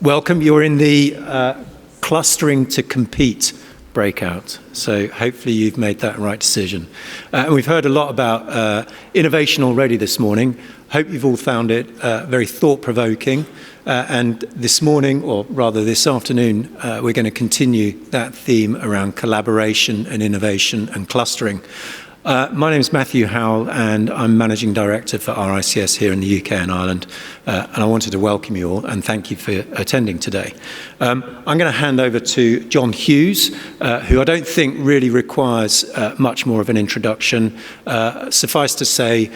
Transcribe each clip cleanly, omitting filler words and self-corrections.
Welcome. You're in the clustering to compete breakout. So hopefully you've made that right decision. And we've heard a lot about innovation already this morning. Hope you've all found it very thought-provoking. And this morning, or rather this afternoon, we're going to continue that theme around collaboration and innovation and clustering. My name is Matthew Howell, and I'm Managing Director for RICS here in the UK and Ireland. And I wanted to welcome you all and thank you for attending today. I'm going to hand over to John Hughes, who I don't think really requires much more of an introduction. Suffice to say,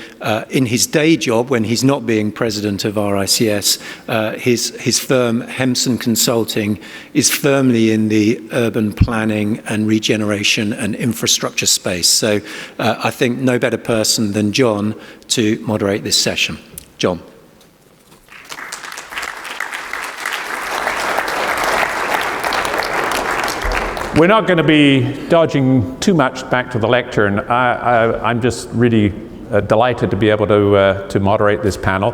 in his day job, when he's not being president of RICS, his firm, Hemson Consulting, is firmly in the urban planning and regeneration and infrastructure space. So I think no better person than John to moderate this session. John. We're not going to be dodging too much back to the lectern. I'm just really delighted to be able to moderate this panel.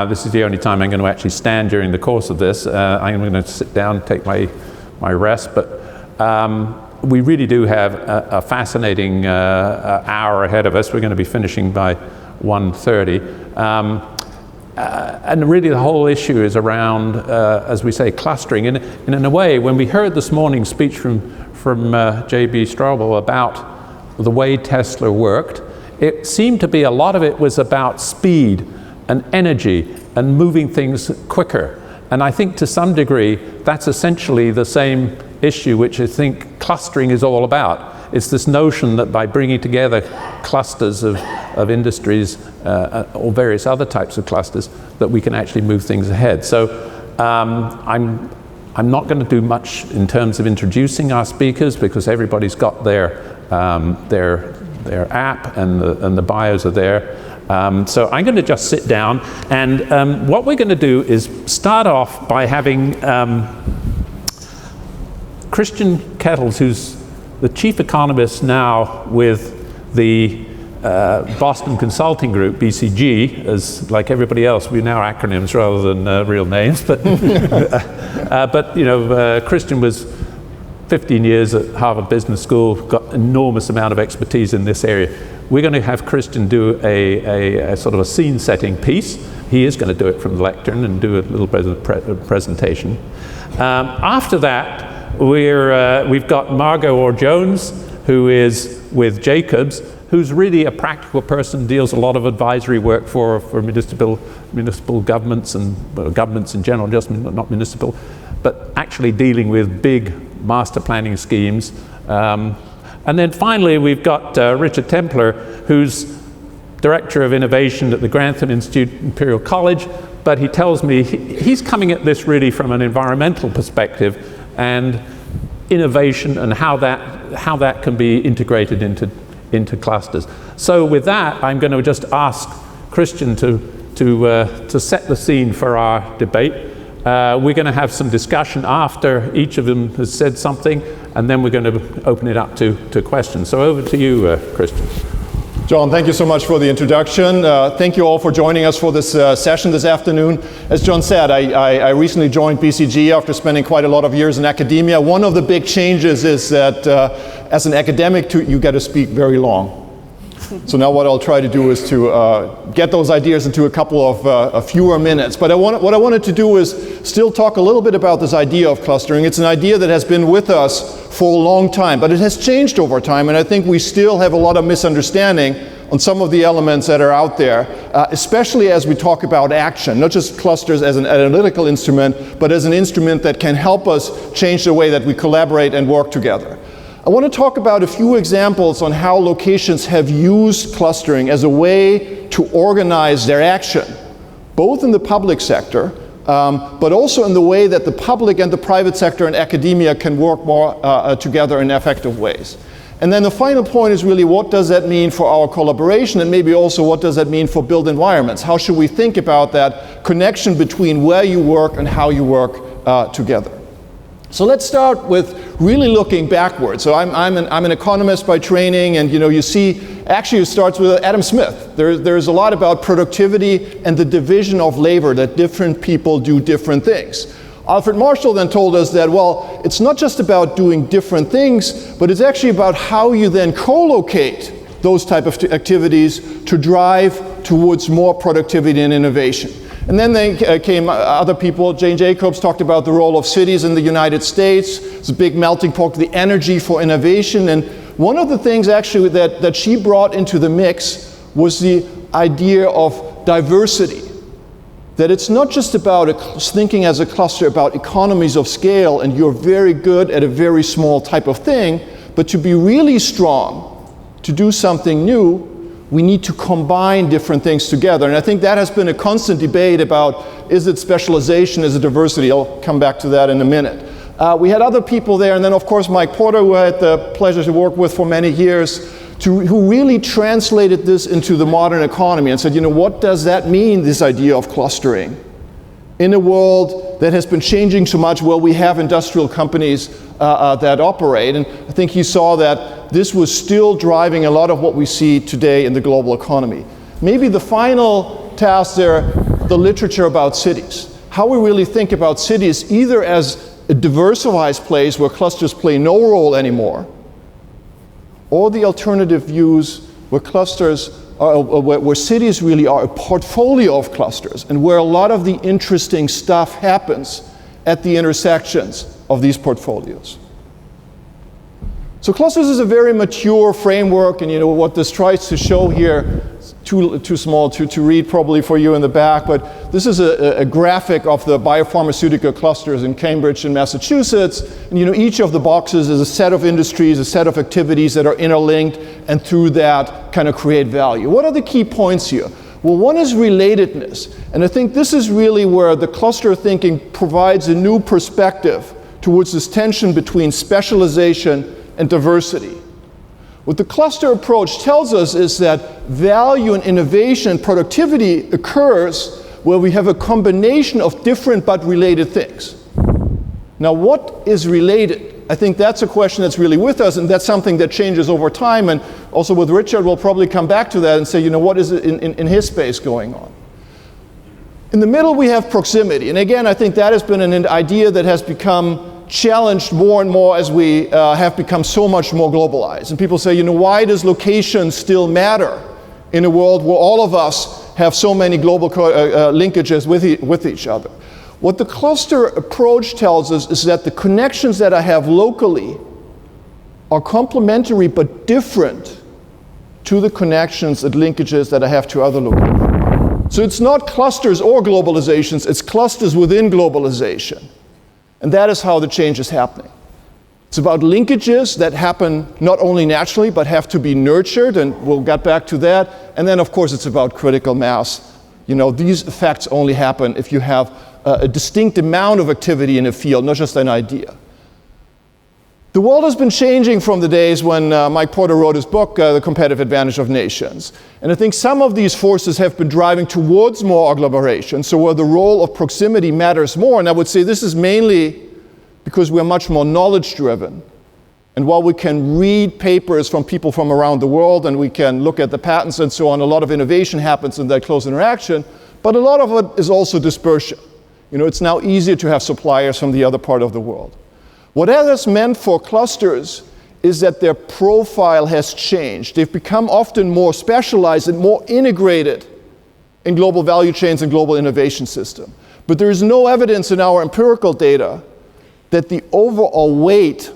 This is the only time I'm going to actually stand during the course of this. I'm going to sit down and take my rest, but we really do have a fascinating hour ahead of us. We're going to be finishing by 1:30. And really the whole issue is around, as we say, clustering. And in a way, when we heard this morning's speech from J.B. Straubel about the way Tesla worked, it seemed to be a lot of it was about speed and energy and moving things quicker. And I think to some degree, that's essentially the same issue which I think clustering is all about. It's this notion that by bringing together clusters of industries or various other types of clusters, that we can actually move things ahead. So I'm not going to do much in terms of introducing our speakers because everybody's got their app and the bios are there. So I'm going to just sit down, and what we're going to do is start off by having Christian Ketels, who's the chief economist now with the Boston Consulting Group, BCG, as like everybody else, we now acronyms rather than real names. But you know, Christian was 15 years at Harvard Business School, got enormous amount of expertise in this area. We're going to have Christian do a sort of a scene-setting piece. He is going to do it from the lectern and do a little presentation. After that, we've got Margot Jones, who is with Jacobs, who's really a practical person, deals a lot of advisory work for municipal governments and governments in general, just not municipal, but actually dealing with big master planning schemes. And then finally, we've got Richard Templer, who's Director of Innovation at the Grantham Institute, Imperial College, but he tells me he's coming at this really from an environmental perspective and innovation and how that can be integrated into clusters. So with that, I'm going to just ask Christian to set the scene for our debate. We're going to have some discussion after each of them has said something, and then we're going to open it up to questions. So over to you, Christian. John, thank you so much for the introduction. Thank you all for joining us for this session this afternoon. As John said, I recently joined BCG after spending quite a lot of years in academia. One of the big changes is that as an academic, you get to speak very long. So now what I'll try to do is to get those ideas into a couple of fewer minutes. But what I wanted to do is still talk a little bit about this idea of clustering. It's an idea that has been with us for a long time, but it has changed over time, and I think we still have a lot of misunderstanding on some of the elements that are out there, especially as we talk about action, not just clusters as an analytical instrument, but as an instrument that can help us change the way that we collaborate and work together. I want to talk about a few examples on how locations have used clustering as a way to organize their action, both in the public sector, but also in the way that the public and the private sector and academia can work more together in effective ways. And then the final point is really, what does that mean for our collaboration, and maybe also what does that mean for built environments? How should we think about that connection between where you work and how you work together? So let's start with really looking backwards. So I'm an economist by training, and you see, actually it starts with Adam Smith. There's a lot about productivity and the division of labor, that different people do different things. Alfred Marshall then told us that, well, it's not just about doing different things, but it's actually about how you then co-locate those type of activities to drive towards more productivity and innovation. And then came other people. Jane Jacobs talked about the role of cities in the United States. It's a big melting pot, the energy for innovation. And one of the things actually that she brought into the mix was the idea of diversity. That it's not just about thinking as a cluster about economies of scale and you're very good at a very small type of thing, but to be really strong, to do something new, we need to combine different things together. And I think that has been a constant debate about, is it specialization, is it diversity? I'll come back to that in a minute. We had other people there, and then of course Mike Porter, who I had the pleasure to work with for many years, who really translated this into the modern economy and said, what does that mean, this idea of clustering? In a world that has been changing so much, well, we have industrial companies that operate, and I think he saw that this was still driving a lot of what we see today in the global economy. Maybe the final task there, the literature about cities. How we really think about cities either as a diversified place where clusters play no role anymore, or the alternative views where where cities really are a portfolio of clusters and where a lot of the interesting stuff happens at the intersections of these portfolios. So clusters is a very mature framework, and what this tries to show here, too small to read probably for you in the back, but this is a graphic of the biopharmaceutical clusters in Cambridge and Massachusetts, and each of the boxes is a set of industries, a set of activities that are interlinked, and through that kind of create value. What are the key points here? Well, one is relatedness, and I think this is really where the cluster thinking provides a new perspective towards this tension between specialization and diversity. What the cluster approach tells us is that value and innovation and productivity occurs where we have a combination of different but related things. Now, what is related? I think that's a question that's really with us, and that's something that changes over time, and also with Richard, we'll probably come back to that and say, what is it in his space going on? In the middle, we have proximity, and again, I think that has been an idea that has become challenged more and more as we have become so much more globalized. And people say, why does location still matter in a world where all of us have so many global linkages with each other? What the cluster approach tells us is that the connections that I have locally are complementary but different to the connections and linkages that I have to other locations. So it's not clusters or globalizations, it's clusters within globalization. And that is how the change is happening. It's about linkages that happen not only naturally, but have to be nurtured, and we'll get back to that. And then, of course, it's about critical mass. These effects only happen if you have a distinct amount of activity in a field, not just an idea. The world has been changing from the days when Mike Porter wrote his book, The Competitive Advantage of Nations. And I think some of these forces have been driving towards more agglomeration, so where the role of proximity matters more. And I would say this is mainly because we're much more knowledge-driven. And while we can read papers from people from around the world, and we can look at the patents and so on, a lot of innovation happens in that close interaction, but a lot of it is also dispersion. It's now easier to have suppliers from the other part of the world. What that has meant for clusters is that their profile has changed. They've become often more specialized and more integrated in global value chains and global innovation system. But there is no evidence in our empirical data that the overall weight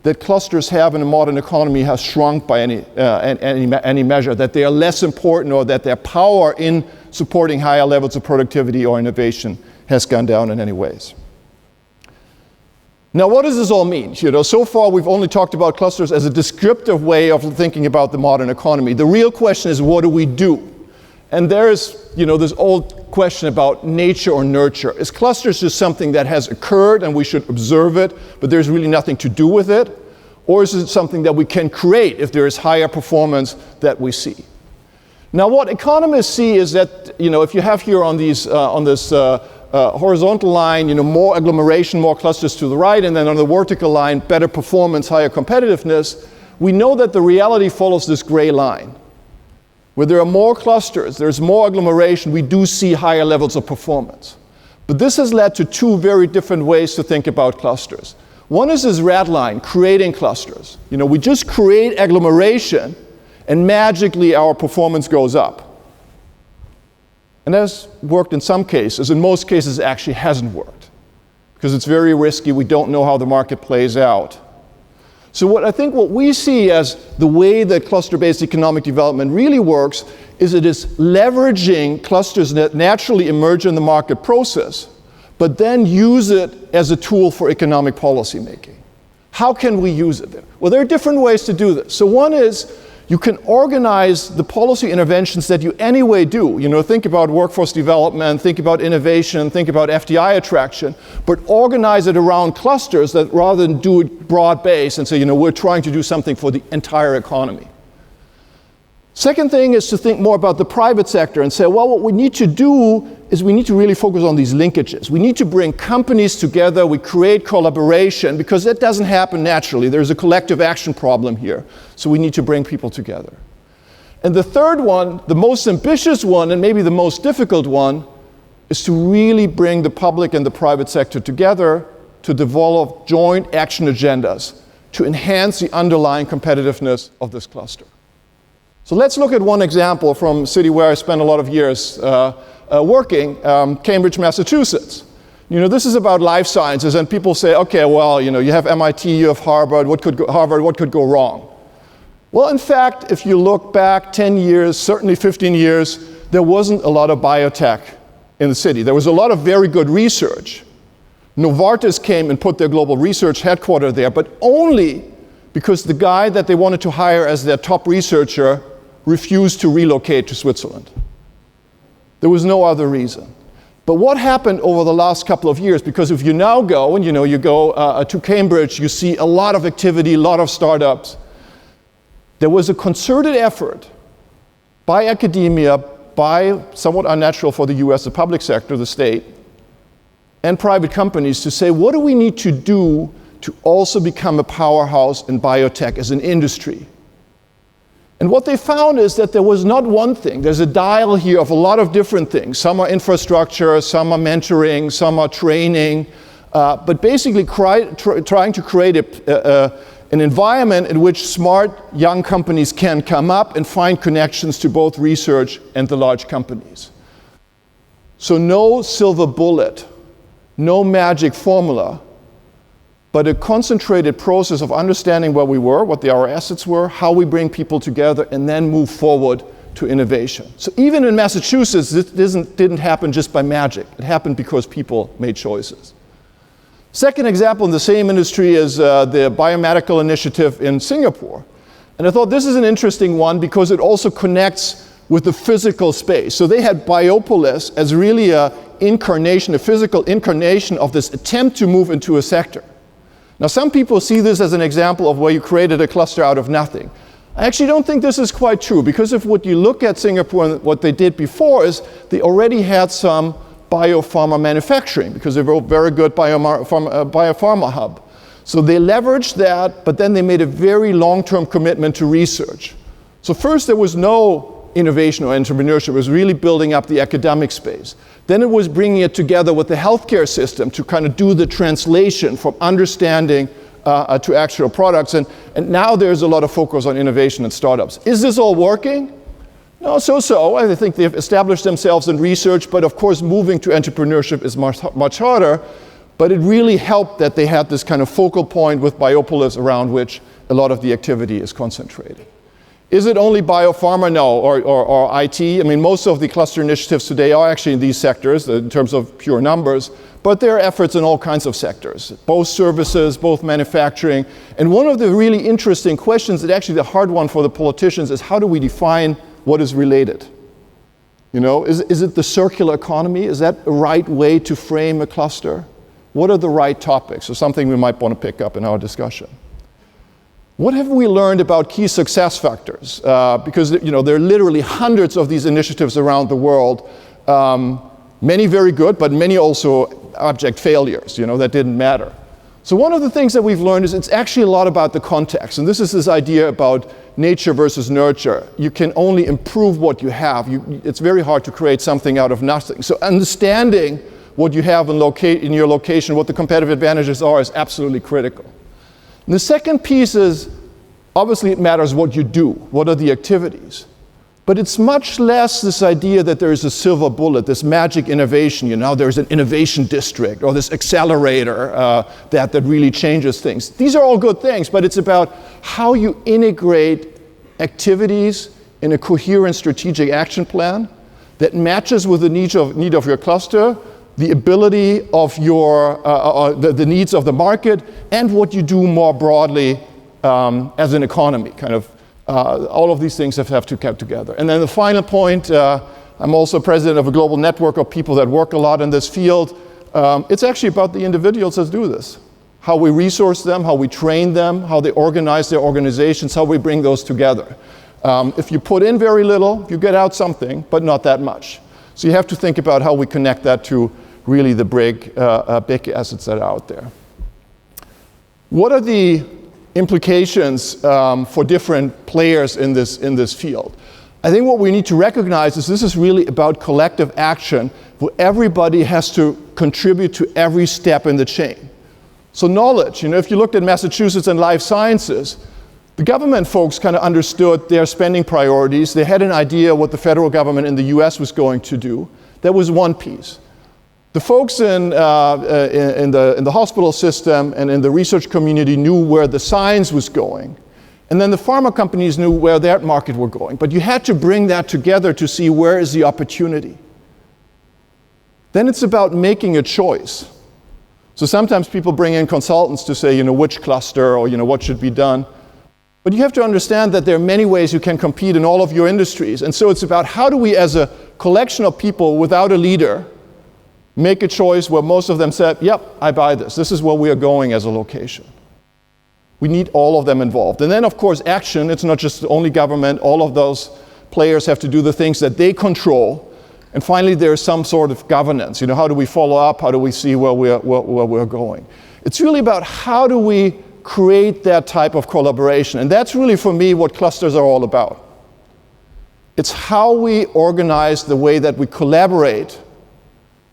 that clusters have in a modern economy has shrunk by any measure, that they are less important, or that their power in supporting higher levels of productivity or innovation has gone down in any ways. Now, what does this all mean? So far we've only talked about clusters as a descriptive way of thinking about the modern economy. The real question is, what do we do? And there's, this old question about nature or nurture. Is clusters just something that has occurred and we should observe it, but there's really nothing to do with it? Or is it something that we can create if there is higher performance that we see? Now, what economists see is that, if you have here on this horizontal line, more agglomeration, more clusters to the right, and then on the vertical line, better performance, higher competitiveness, we know that the reality follows this gray line. Where there are more clusters, there's more agglomeration, we do see higher levels of performance. But this has led to two very different ways to think about clusters. One is this red line, creating clusters. We just create agglomeration, and magically our performance goes up. And that's worked in some cases. In most cases, it actually hasn't worked, because it's very risky. We don't know how the market plays out. So I think what we see as the way that cluster-based economic development really works is it is leveraging clusters that naturally emerge in the market process, but then use it as a tool for economic policy making. How can we use it? Well, there are different ways to do this. So one is you can organize the policy interventions that you anyway do. Think about workforce development, think about innovation, think about FDI attraction, but organize it around clusters that rather than do it broad-based and say, we're trying to do something for the entire economy. Second thing is to think more about the private sector and say, well, what we need to do is we need to really focus on these linkages. We need to bring companies together, we create collaboration, because that doesn't happen naturally. There's a collective action problem here. So we need to bring people together. And the third one, the most ambitious one, and maybe the most difficult one, is to really bring the public and the private sector together to develop joint action agendas to enhance the underlying competitiveness of this cluster. So let's look at one example from a city where I spent a lot of years working, Cambridge, Massachusetts. This is about life sciences, and people say, okay, well, you have MIT, you have Harvard, what could go wrong? Well, in fact, if you look back 10 years, certainly 15 years, there wasn't a lot of biotech in the city. There was a lot of very good research. Novartis came and put their global research headquarters there, but only because the guy that they wanted to hire as their top researcher refused to relocate to Switzerland. There was no other reason. But what happened over the last couple of years, because if you now go, and you go to Cambridge, you see a lot of activity, a lot of startups. There was a concerted effort by academia, by somewhat unnatural for the US, the public sector, the state, and private companies to say, what do we need to do to also become a powerhouse in biotech as an industry? And what they found is that there was not one thing. There's a dial here of a lot of different things. Some are infrastructure, some are mentoring, some are training, but basically trying to create an environment in which smart young companies can come up and find connections to both research and the large companies. So no silver bullet, no magic formula, but a concentrated process of understanding where we were, what our assets were, how we bring people together, and then move forward to innovation. So even in Massachusetts, this didn't happen just by magic. It happened because people made choices. Second example in the same industry is the biomedical initiative in Singapore. And I thought this is an interesting one because it also connects with the physical space. So they had Biopolis as really a physical incarnation of this attempt to move into a sector. Now, some people see this as an example of where you created a cluster out of nothing. I actually don't think this is quite true, because if what you look at Singapore and what they did before is they already had some biopharma manufacturing, because they were a very good biopharma hub. So they leveraged that, but then they made a very long-term commitment to research. So first there was no innovation or entrepreneurship. It was really building up the academic space. Then it was bringing it together with the healthcare system to kind of do the translation from understanding to actual products. And now there's a lot of focus on innovation and startups. Is this all working? No, so. I think they've established themselves in research, but of course moving to entrepreneurship is much harder. But it really helped that they had this kind of focal point with Biopolis around which a lot of the activity is concentrated. Is it only biopharma? No, or IT? I mean, most of the cluster initiatives today are actually in these sectors in terms of pure numbers, but there are efforts in all kinds of sectors, both services, both manufacturing. And one of the really interesting questions, and actually the hard one for the politicians, is how do we define what is related? Is it the circular economy? Is that the right way to frame a cluster? What are the right topics? So something we might want to pick up in our discussion. What have we learned about key success factors? Because there are literally hundreds of these initiatives around the world, many very good, but many also abject failures, that didn't matter. So one of the things that we've learned is it's actually a lot about the context. And this is this idea about nature versus nurture. You can only improve what you have. It's very hard to create something out of nothing. So understanding what you have in your location, what the competitive advantages are, is absolutely critical. And the second piece is, obviously it matters what you do, what are the activities. But it's much less this idea that there is a silver bullet, this magic innovation, there's an innovation district or this accelerator that really changes things. These are all good things, but it's about how you integrate activities in a coherent strategic action plan that matches with the need of your cluster, the ability of the needs of the market, and what you do more broadly as an economy, all of these things have to come together. And then the final point, I'm also president of a global network of people that work a lot in this field. It's actually about the individuals that do this. How we resource them, how we train them, how they organize their organizations, how we bring those together. If you put in very little, you get out something, but not that much. So you have to think about how we connect that to really the big assets that are out there. What are the implications for different players in this field? I think what we need to recognize is this is really about collective action where everybody has to contribute to every step in the chain. So knowledge, if you looked at Massachusetts and life sciences, the government folks kind of understood their spending priorities. They had an idea what the federal government in the US was going to do. That was one piece. The folks in the hospital system and in the research community knew where the science was going. And then the pharma companies knew where their market were going. But you had to bring that together to see where is the opportunity. Then it's about making a choice. So sometimes people bring in consultants to say, which cluster or, what should be done. But you have to understand that there are many ways you can compete in all of your industries. And so it's about how do we, as a collection of people without a leader, make a choice where most of them said, yep, I buy this. This is where we are going as a location. We need all of them involved. And then, of course, action. It's not just only government. All of those players have to do the things that they control. And finally, there's some sort of governance. How do we follow up? How do we see where we're going? It's really about how do we create that type of collaboration. And that's really, for me, what clusters are all about. It's how we organize the way that we collaborate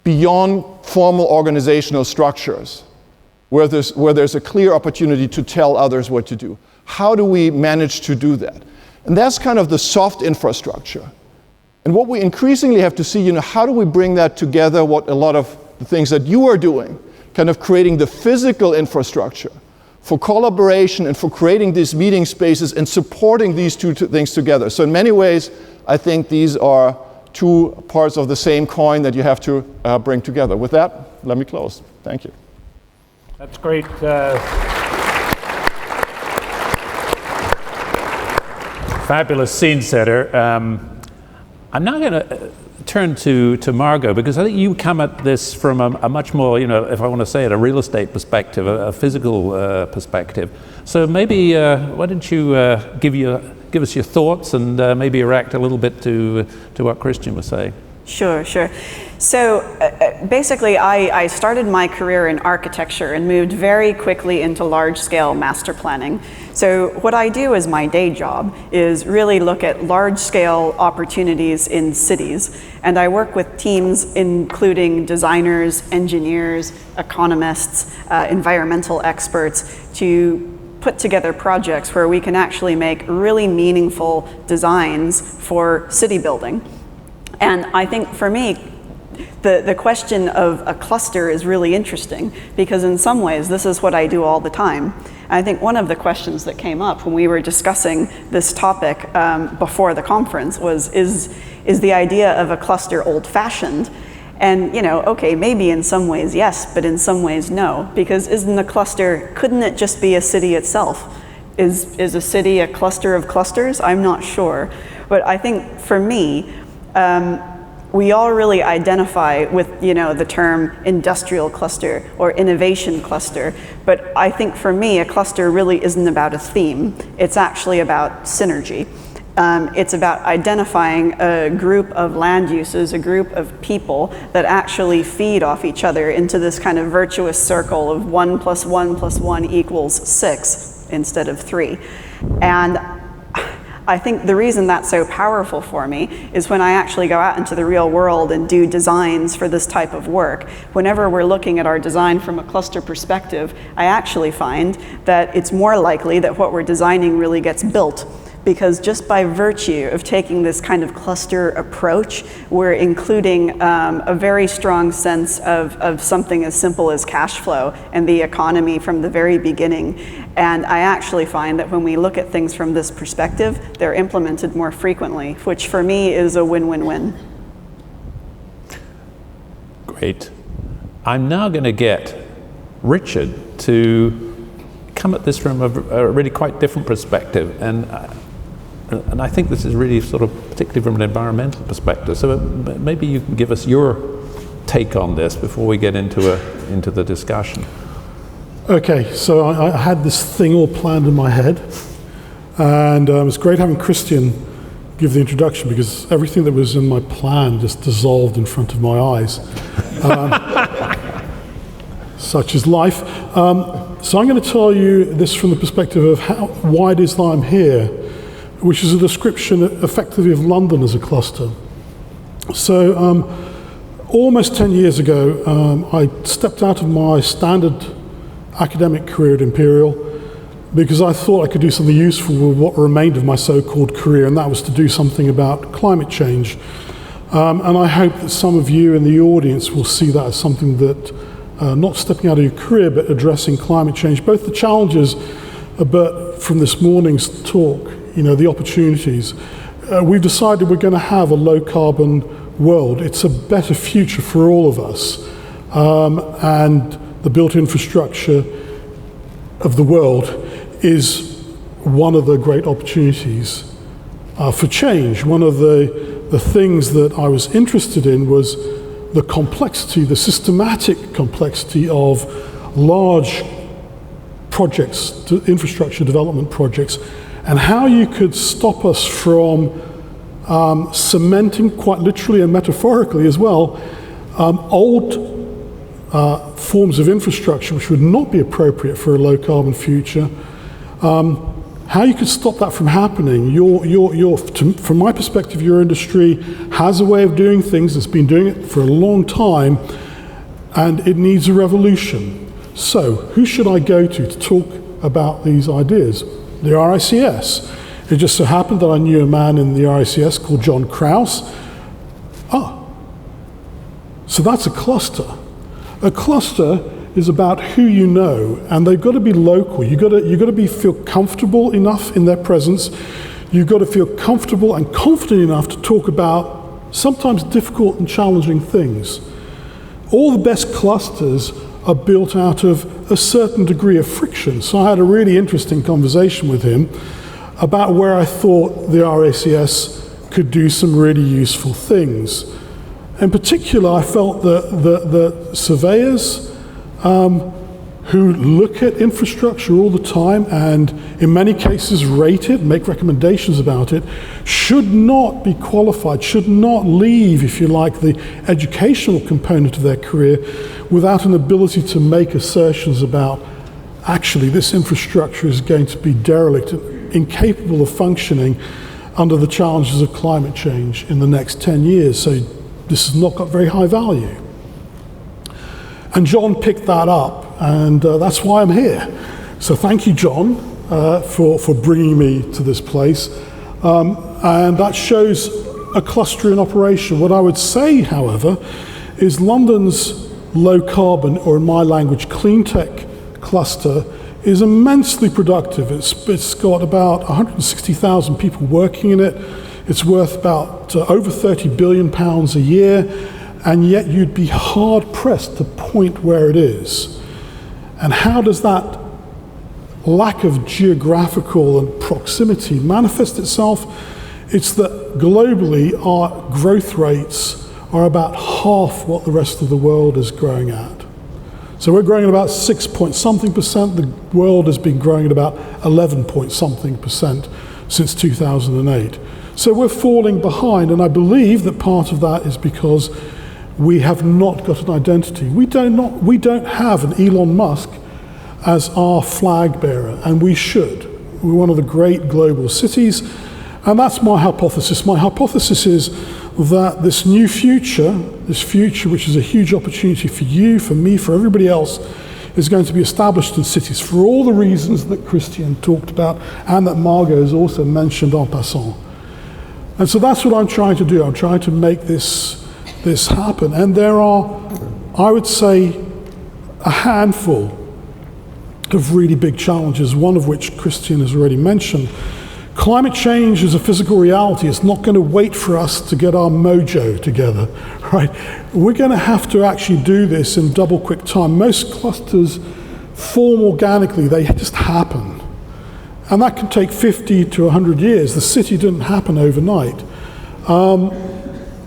beyond formal organizational structures, where there's a clear opportunity to tell others what to do. How do we manage to do that? And that's kind of the soft infrastructure. And what we increasingly have to see, how do we bring that together, what a lot of the things that you are doing, kind of creating the physical infrastructure for collaboration and for creating these meeting spaces and supporting these two things together. So in many ways, I think these are two parts of the same coin that you have to bring together. With that, let me close. Thank you. That's great. Fabulous scene setter. I'm now going to turn to Margot, because I think you come at this from a much more, if I want to say it, a real estate perspective, a physical perspective. So maybe why don't you give us your thoughts and maybe react a little bit to what Christian was saying. Sure. So basically, I started my career in architecture and moved very quickly into large-scale master planning. So what I do as my day job is really look at large-scale opportunities in cities. And I work with teams including designers, engineers, economists, environmental experts to put together projects where we can actually make really meaningful designs for city building. And I think for me, the question of a cluster is really interesting, because in some ways this is what I do all the time. And I think one of the questions that came up when we were discussing this topic before the conference was, is the idea of a cluster old-fashioned? And okay, maybe in some ways yes, but in some ways no, because couldn't it just be a city itself? Is a city a cluster of clusters? I'm not sure. But I think for me, we all really identify with the term industrial cluster or innovation cluster, but I think for me a cluster really isn't about a theme. It's actually about synergy. It's about identifying a group of land uses, a group of people that actually feed off each other into this kind of virtuous circle of 1 + 1 + 1 = 6 instead of 3. And I think the reason that's so powerful for me is when I actually go out into the real world and do designs for this type of work, whenever we're looking at our design from a cluster perspective, I actually find that it's more likely that what we're designing really gets built. Because just by virtue of taking this kind of cluster approach, we're including a very strong sense of something as simple as cash flow and the economy from the very beginning. And I actually find that when we look at things from this perspective, they're implemented more frequently, which for me is a win-win-win. Great. I'm now going to get Richard to come at this from a really quite different perspective. And I think this is really sort of particularly from an environmental perspective. So maybe you can give us your take on this before we get into the discussion. Okay, so I had this thing all planned in my head, and it's great having Christian give the introduction because everything that was in my plan just dissolved in front of my eyes. Such is life. So I'm going to tell you this from the perspective of why it is that I'm here, which is a description effectively of London as a cluster. So almost 10 years ago, I stepped out of my standard academic career at Imperial because I thought I could do something useful with what remained of my so-called career, and that was to do something about climate change. And I hope that some of you in the audience will see that as something that, not stepping out of your career, but addressing climate change, both the challenges, but from this morning's talk, the opportunities. We've decided we're going to have a low-carbon world. It's a better future for all of us. And the built infrastructure of the world is one of the great opportunities for change. One of the things that I was interested in was the complexity, the systematic complexity of large projects, infrastructure development projects, and how you could stop us from cementing, quite literally and metaphorically as well, old forms of infrastructure which would not be appropriate for a low-carbon future. How you could stop that from happening. From my perspective, your industry has a way of doing things. It's been doing it for a long time, and it needs a revolution. So, who should I go to talk about these ideas? The RICS. It just so happened that I knew a man in the RICS called John Krause. So that's a cluster. A cluster is about who you know, and they've got to be local. You've got to feel comfortable enough in their presence. You've got to feel comfortable and confident enough to talk about sometimes difficult and challenging things. All the best clusters are built out of a certain degree of friction. So I had a really interesting conversation with him about where I thought the RICS could do some really useful things. In particular, I felt that the surveyors who look at infrastructure all the time and in many cases rate it, make recommendations about it, should not be qualified, should not leave, if you like, the educational component of their career without an ability to make assertions about, actually, this infrastructure is going to be derelict, incapable of functioning under the challenges of climate change in the next 10 years. So this has not got very high value. And John picked that up, and that's why I'm here. So thank you, John, for bringing me to this place. And that shows a cluster in operation. What I would say, however, is London's low carbon, or in my language, clean tech cluster is immensely productive. It's got about 160,000 people working in it. It's worth about over £30 billion a year, and yet you'd be hard pressed to point where it is. And how does that lack of geographical and proximity manifest itself? It's that globally our growth rates are about half what the rest of the world is growing at. So we're growing at about 6 point something percent. The world has been growing at about 11 point something percent since 2008. So we're falling behind, and I believe that part of that is because we have not got an identity. We don't have an Elon Musk as our flag bearer, and we should. We're one of the great global cities, And that's my hypothesis. My hypothesis is that this new future, which is a huge opportunity for you, for me, for everybody else, is going to be established in cities for all the reasons that Christian talked about and that Margot has also mentioned en passant. And so that's what I'm trying to do. I'm trying to make this happen. And there are, I would say, a handful of really big challenges, one of which Christian has already mentioned. Climate change is a physical reality. It's not going to wait for us to get our mojo together, right? We're going to have to actually do this in double quick time. Most clusters form organically. They just happen. And that can take 50 to 100 years. The city didn't happen overnight.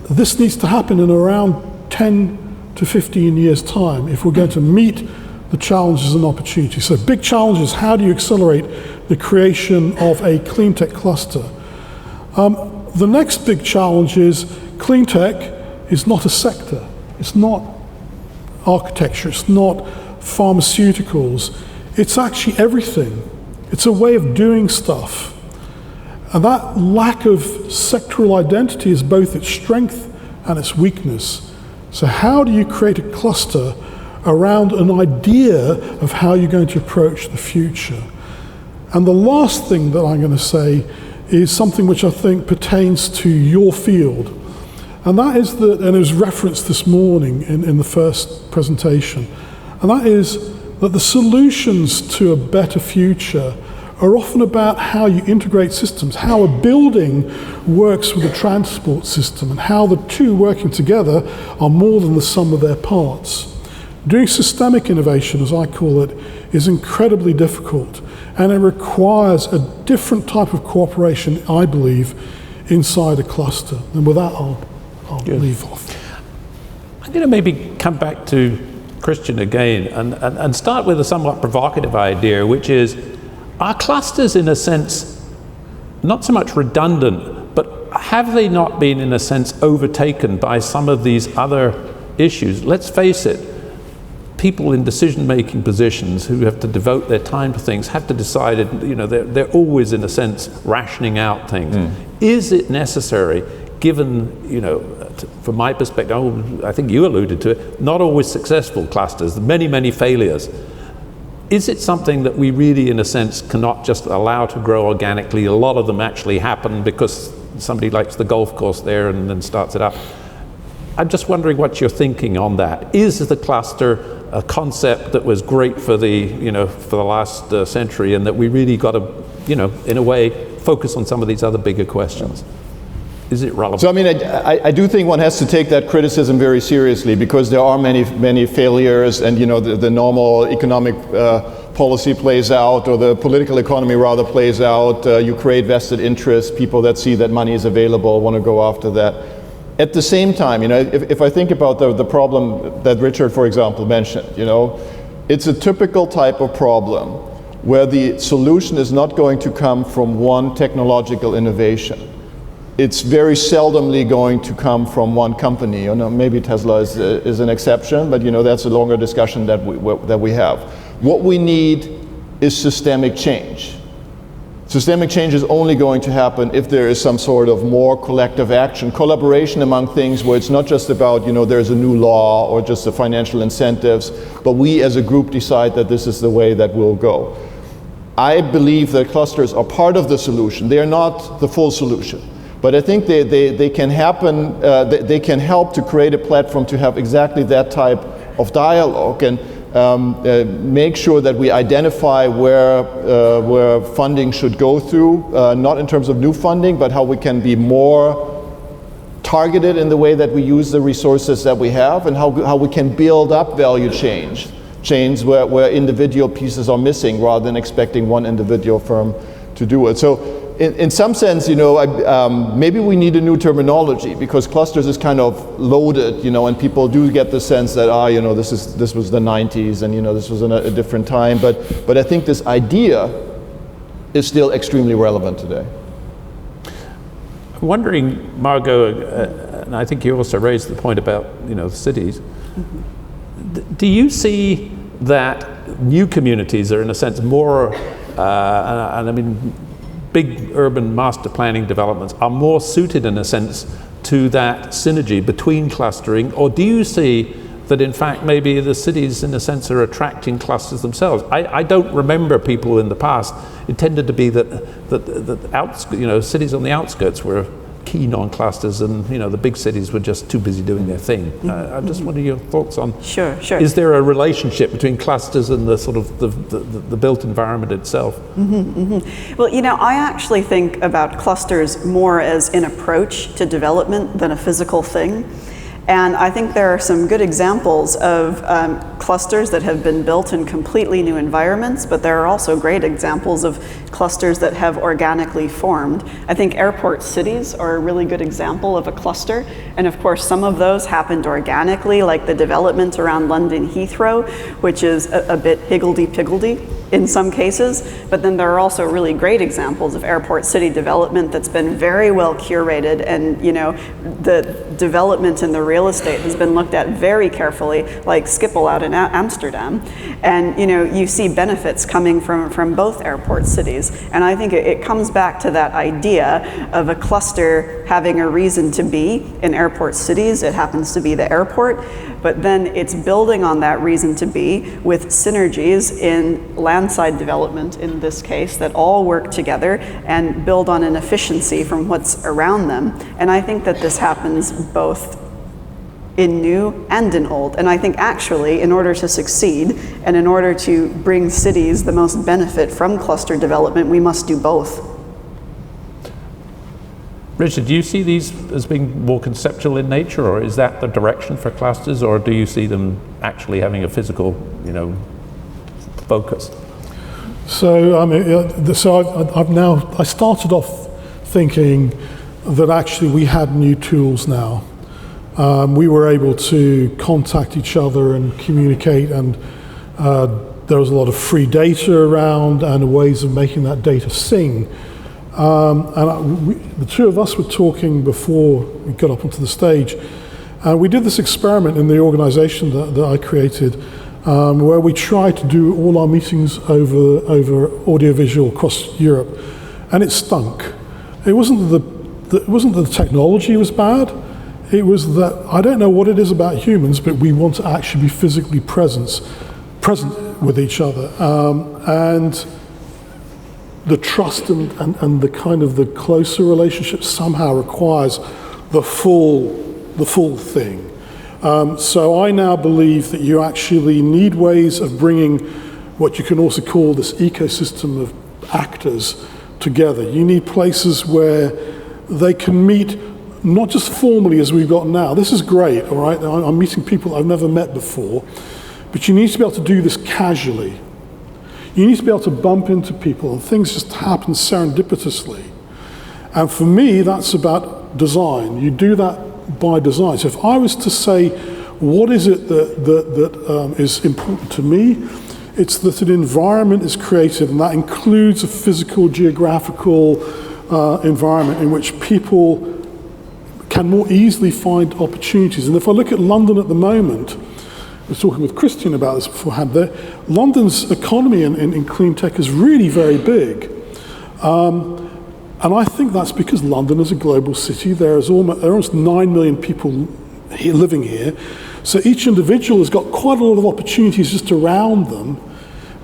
This needs to happen in around 10 to 15 years' time if we're going to meet the challenges and opportunities. So big challenges, how do you accelerate the creation of a clean tech cluster? The next big challenge is clean tech is not a sector. It's not architecture, it's not pharmaceuticals. It's actually everything. It's a way of doing stuff. And that lack of sectoral identity is both its strength and its weakness. So how do you create a cluster around an idea of how you're going to approach the future? And the last thing that I'm going to say is something which I think pertains to your field. And that is that, and it was referenced this morning in the first presentation, and that is that the solutions to a better future are often about how you integrate systems, how a building works with a transport system, and how the two working together are more than the sum of their parts. Doing systemic innovation, as I call it, is incredibly difficult, and it requires a different type of cooperation, I believe, inside a cluster. And with that, I'll leave off. I'm going to maybe come back to Christian again and start with a somewhat provocative idea, which is, are clusters in a sense not so much redundant, but have they not been in a sense overtaken by some of these other issues? Let's face it, people in decision-making positions who have to devote their time to things have to decide, they're always in a sense rationing out things. Is it necessary, given, from my perspective, I think you alluded to it, not always successful clusters, many failures. Is it something that we really, in a sense, cannot just allow to grow organically? A lot of them actually happen because somebody likes the golf course there and then starts it up. I'm just wondering what you're thinking on that. Is the cluster a concept that was great for the last century, and that we really got to, in a way, focus on some of these other bigger questions? Is it relevant? So I do think one has to take that criticism very seriously, because there are many failures, and the normal economic policy plays out, or the political economy rather plays out. You create vested interests, people that see that money is available want to go after that. At the same time, if I think about the problem that Richard, for example, mentioned, it's a typical type of problem where the solution is not going to come from one technological innovation. It's very seldomly going to come from one company. Maybe Tesla is an exception, but that's a longer discussion that we have. What we need is systemic change. Systemic change is only going to happen if there is some sort of more collective action, collaboration among things, where it's not just about, there's a new law or just the financial incentives, but we as a group decide that this is the way that we'll go. I believe that clusters are part of the solution. They are not the full solution. But I think they can happen, they can help to create a platform to have exactly that type of dialogue, and make sure that we identify where funding should go through, not in terms of new funding, but how we can be more targeted in the way that we use the resources that we have, and how we can build up value chains where individual pieces are missing, rather than expecting one individual firm to do it. So in some sense, maybe we need a new terminology, because clusters is kind of loaded, and people do get the sense that, this was the 90s, and this was in a different time. But I think this idea is still extremely relevant today. I'm wondering, Margot, and I think you also raised the point about the cities. Do you see that new communities are in a sense more, and I mean, big urban master planning developments are more suited in a sense to that synergy between clustering, or do you see that in fact maybe the cities in a sense are attracting clusters themselves? I don't remember people in the past. It tended to be that cities on the outskirts were keen on clusters, and the big cities were just too busy doing their thing. I just wonder your thoughts on. Sure. Is there a relationship between clusters and the sort of the built environment itself? Well, I actually think about clusters more as an approach to development than a physical thing. And I think there are some good examples of clusters that have been built in completely new environments, but there are also great examples of clusters that have organically formed. I think airport cities are a really good example of a cluster. And of course, some of those happened organically, like the development around London Heathrow, which is a bit higgledy-piggledy in some cases. But then there are also really great examples of airport city development that's been very well curated, and the development in the real estate has been looked at very carefully, like Schiphol out in Amsterdam. And you see benefits coming from both airport cities. And I think it comes back to that idea of a cluster having a reason to be. In airport cities, it happens to be the airport, but then it's building on that reason to be with synergies in landside development, in this case, that all work together and build on an efficiency from what's around them. And I think that this happens both in new and in old. And I think actually, in order to succeed and in order to bring cities the most benefit from cluster development, we must do both. Richard, do you see these as being more conceptual in nature, or is that the direction for clusters, or do you see them actually having a physical, focus? So I started off thinking that actually we had new tools now. We were able to contact each other and communicate, and there was a lot of free data around and ways of making that data sing. The two of us were talking before we got up onto the stage. We did this experiment in the organization that I created, where we tried to do all our meetings over audiovisual across Europe, and it stunk. It wasn't that the technology was bad. It was that, I don't know what it is about humans, but we want to actually be physically present with each other. And the trust and the kind of the closer relationship somehow requires the full thing. So I now believe that you actually need ways of bringing what you can also call this ecosystem of actors together. You need places where they can meet, not just formally as we've got now. This is great, all right? I'm meeting people I've never met before, but you need to be able to do this casually. You need to be able to bump into people, and things just happen serendipitously. And for me, that's about design. You do that by design. So if I was to say, what is it that is important to me? It's that an environment is created, and that includes a physical, geographical environment in which people can more easily find opportunities. And if I look at London at the moment, I was talking with Christian about this beforehand, London's economy in clean tech is really very big. And I think that's because London is a global city. There are almost 9 million people living here. So each individual has got quite a lot of opportunities just around them,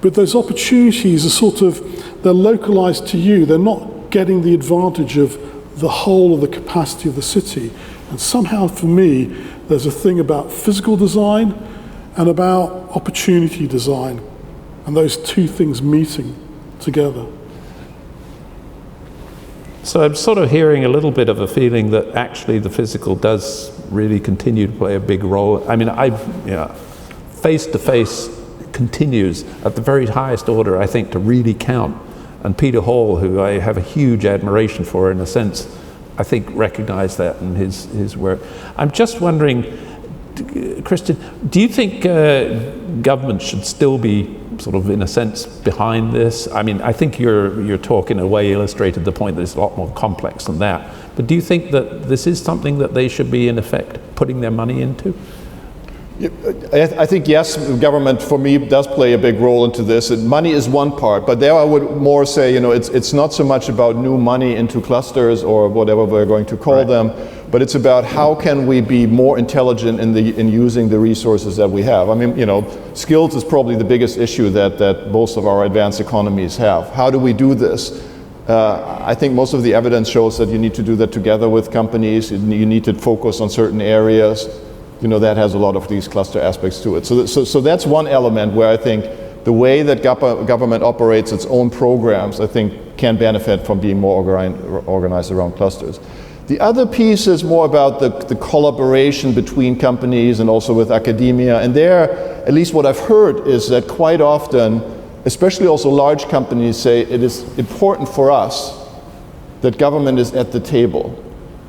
but those opportunities are they're localized to you. They're not getting the advantage of the whole of the capacity of the city. And somehow for me, there's a thing about physical design and about opportunity design, and those two things meeting together. So I'm sort of hearing a little bit of a feeling that actually the physical does really continue to play a big role. I mean, face-to-face continues at the very highest order, I think, to really count. And Peter Hall, who I have a huge admiration for in a sense, I think recognized that in his work. I'm just wondering, Christian, do you think government should still be sort of, in a sense, behind this? I mean, I think your talk in a way illustrated the point that it's a lot more complex than that. But do you think that this is something that they should be, in effect, putting their money into? I think, yes, government for me does play a big role into this. And money is one part, but there I would more say, it's not so much about new money into clusters or whatever we're going to call them, but it's about how can we be more intelligent in using the resources that we have. I mean, skills is probably the biggest issue that most of our advanced economies have. How do we do this? I think most of the evidence shows that you need to do that together with companies. You need to focus on certain areas. That has a lot of these cluster aspects to it. So that's one element where I think the way that government operates its own programs, I think, can benefit from being more organized around clusters. The other piece is more about the collaboration between companies and also with academia. And there, at least what I've heard, is that quite often, especially also large companies, say it is important for us that government is at the table.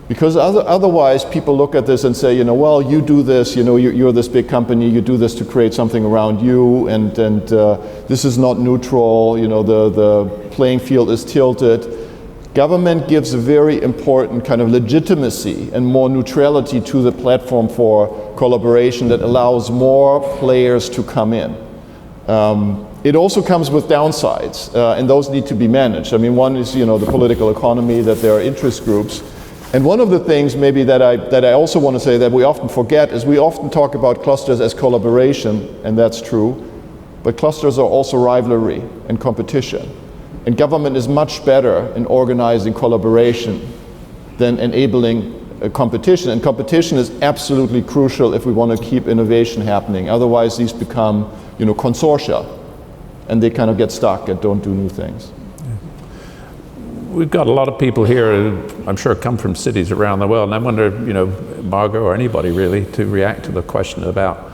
Because otherwise people look at this and say, well, you do this, you're this big company, you do this to create something around you, and this is not neutral, the playing field is tilted. Government gives a very important kind of legitimacy and more neutrality to the platform for collaboration that allows more players to come in. It also comes with downsides, and those need to be managed. I mean, one is, the political economy, that there are interest groups. And one of the things maybe that I also want to say that we often forget is we often talk about clusters as collaboration, and that's true, but clusters are also rivalry and competition. And government is much better in organizing collaboration than enabling competition. And competition is absolutely crucial if we want to keep innovation happening. Otherwise, these become, consortia, and they kind of get stuck and don't do new things. We've got a lot of people here who I'm sure come from cities around the world, and I wonder, Margot or anybody really, to react to the question about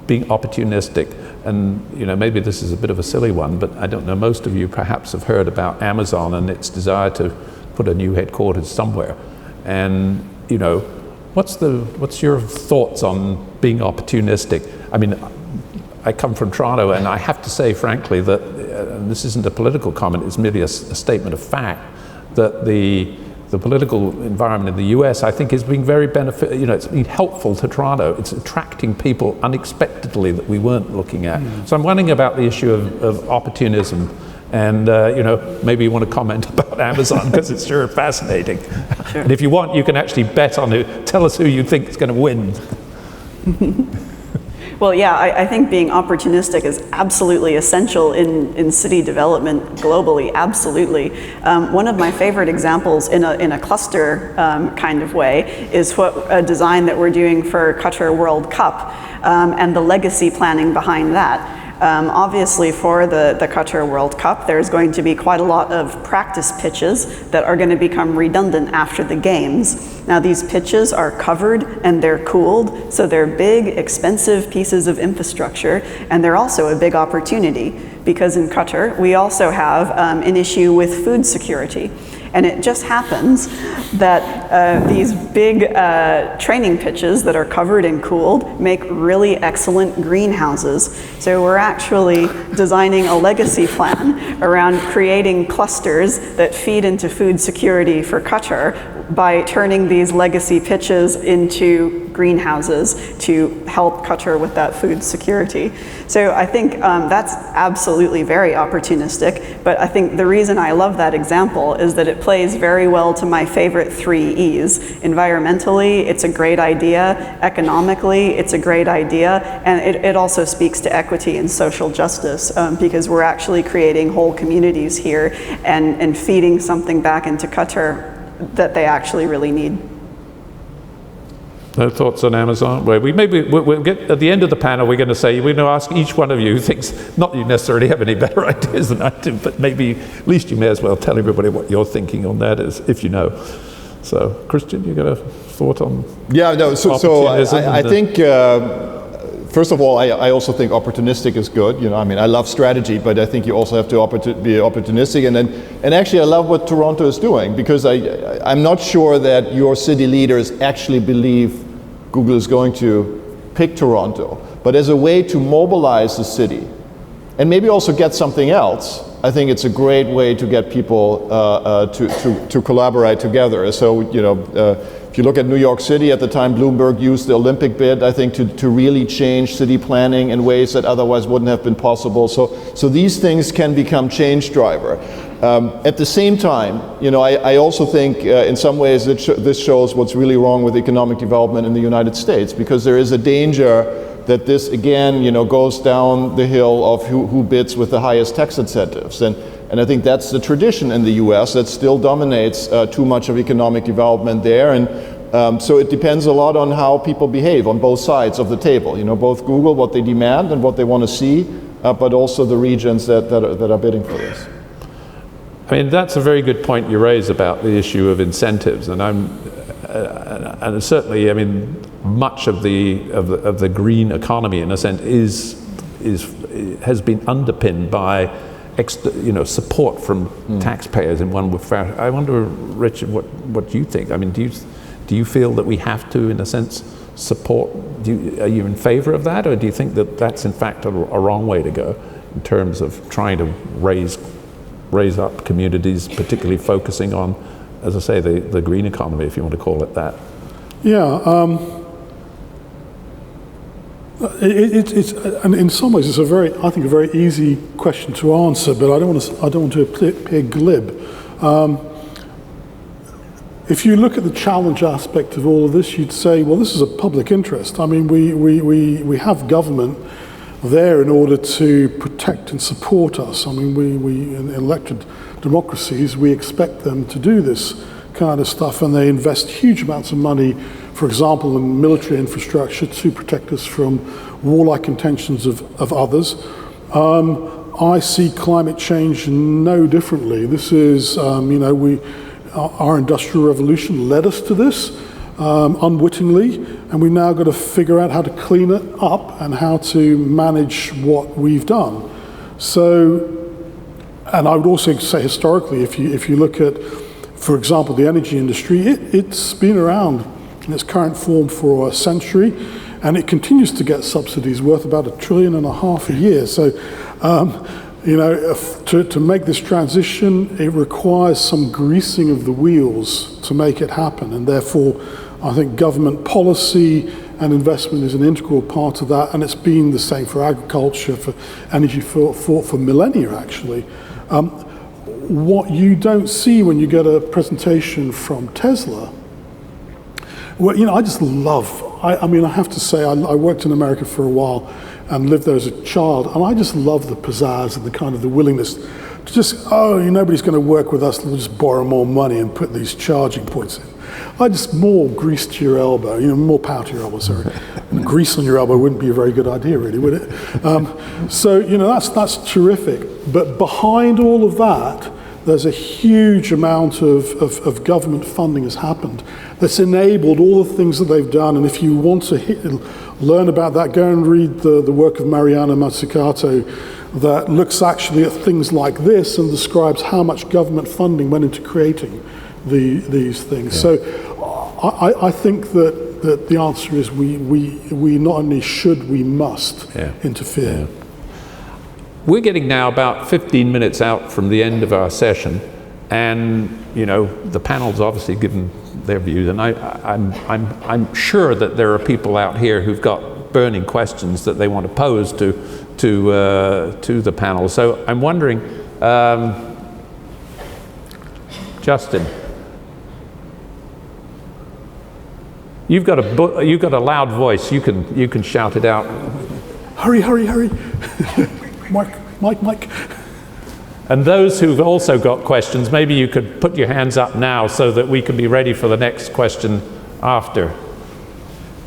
being opportunistic. And maybe this is a bit of a silly one, but I don't know, most of you perhaps have heard about Amazon and its desire to put a new headquarters somewhere. And what's your thoughts on being opportunistic? I mean, I come from Toronto, and I have to say, frankly, that and this isn't a political comment, it's merely a statement of fact, that the political environment in the US, I think, is being very it's been helpful to Toronto. It's attracting people unexpectedly that we weren't looking at. So I'm wondering about the issue of opportunism, and maybe you want to comment about Amazon, because it's sure fascinating. Sure. And if you want, you can actually bet on tell us who you think is going to win. Well, yeah, I think being opportunistic is absolutely essential in city development globally, absolutely. One of my favorite examples in a cluster kind of way is a design that we're doing for Qatar World Cup and the legacy planning behind that. Obviously, for the Qatar World Cup, there's going to be quite a lot of practice pitches that are going to become redundant after the games. Now, these pitches are covered and they're cooled, so they're big, expensive pieces of infrastructure, and they're also a big opportunity, because in Qatar, we also have an issue with food security. And it just happens that these big training pitches that are covered and cooled make really excellent greenhouses. So we're actually designing a legacy plan around creating clusters that feed into food security for Qatar by turning these legacy pitches into greenhouses to help Qatar with that food security. So I think that's absolutely very opportunistic, but I think the reason I love that example is that it plays very well to my favorite 3 E's. Environmentally, it's a great idea. Economically, it's a great idea. And it also speaks to equity and social justice, because we're actually creating whole communities here and feeding something back into Qatar that they actually really need. No thoughts on Amazon? Well, we'll get at the end of the panel. We're going to say, we're going to ask each one of you who thinks, not that you necessarily have any better ideas than I do, but maybe at least you may as well tell everybody what your thinking on that is, if you know. So, Christian, you got a thought on? Yeah, no. So I think first of all, I also think opportunistic is good. I mean, I love strategy, but I think you also have to be opportunistic. And actually, I love what Toronto is doing, because I'm not sure that your city leaders actually believe Google is going to pick Toronto. But as a way to mobilize the city, and maybe also get something else, I think it's a great way to get people to collaborate together. So, If you look at New York City at the time, Bloomberg used the Olympic bid, I think, to really change city planning in ways that otherwise wouldn't have been possible. So these things can become change driver. At the same time, I also think in some ways this shows what's really wrong with economic development in the United States, because there is a danger that this again, goes down the hill of who bids with the highest tax incentives. And I think that's the tradition in the US that still dominates too much of economic development there. And so it depends a lot on how people behave on both sides of the table. Both Google, what they demand and what they want to see, but also the regions that are bidding for this. I mean, that's a very good point you raise about the issue of incentives, and and certainly, I mean, much of the green economy, in a sense, has been underpinned by support from taxpayers in one way. I wonder, Richard, what you think? I mean, do you feel that we have to, in a sense, support? Are you in favour of that, or do you think that that's in fact a wrong way to go in terms of trying to raise up communities, particularly focusing on, as I say, the green economy, if you want to call it that? Yeah, it's and in some ways it's I think a very easy question to answer, but I don't want to appear glib. If you look at the challenge aspect of all of this, you'd say, well, this is a public interest. I mean, we have government there in order to protect and support us. I mean, we in elected democracies, we expect them to do this kind of stuff, and they invest huge amounts of money, for example, in military infrastructure to protect us from warlike intentions of others. I see climate change no differently. This is, our industrial revolution led us to this unwittingly, and we've now got to figure out how to clean it up and how to manage what we've done. So, and I would also say historically, if you look at, for example, the energy industry, it's been around in its current form for a century, and it continues to get subsidies worth about $1.5 trillion a year. So, to make this transition, it requires some greasing of the wheels to make it happen, and therefore, I think government policy and investment is an integral part of that, and it's been the same for agriculture, for energy, for millennia, actually. What you don't see when you get a presentation from Tesla, well, I just love, I have to say, I worked in America for a while and lived there as a child, and I just love the pizzazz and the kind of the willingness to just, nobody's going to work with us, we'll just borrow more money and put these charging points in. More grease to your elbow, more power to your elbow, sorry. Grease on your elbow wouldn't be a very good idea, really, would it? That's terrific. But behind all of that, there's a huge amount of government funding has happened that's enabled all the things that they've done. And if you want to learn about that, go and read the work of Mariana Mazzucato that looks actually at things like this and describes how much government funding went into creating these things. Yeah. So I think that the answer is we not only should, we must interfere. Yeah. We're getting now about 15 minutes out from the end of our session, and the panel's obviously given their views, and I'm sure that there are people out here who've got burning questions that they want to pose to the panel. So I'm wondering, Justin, you've got a loud voice. You can shout it out. Hurry! Mike. And those who've also got questions, maybe you could put your hands up now so that we can be ready for the next question after.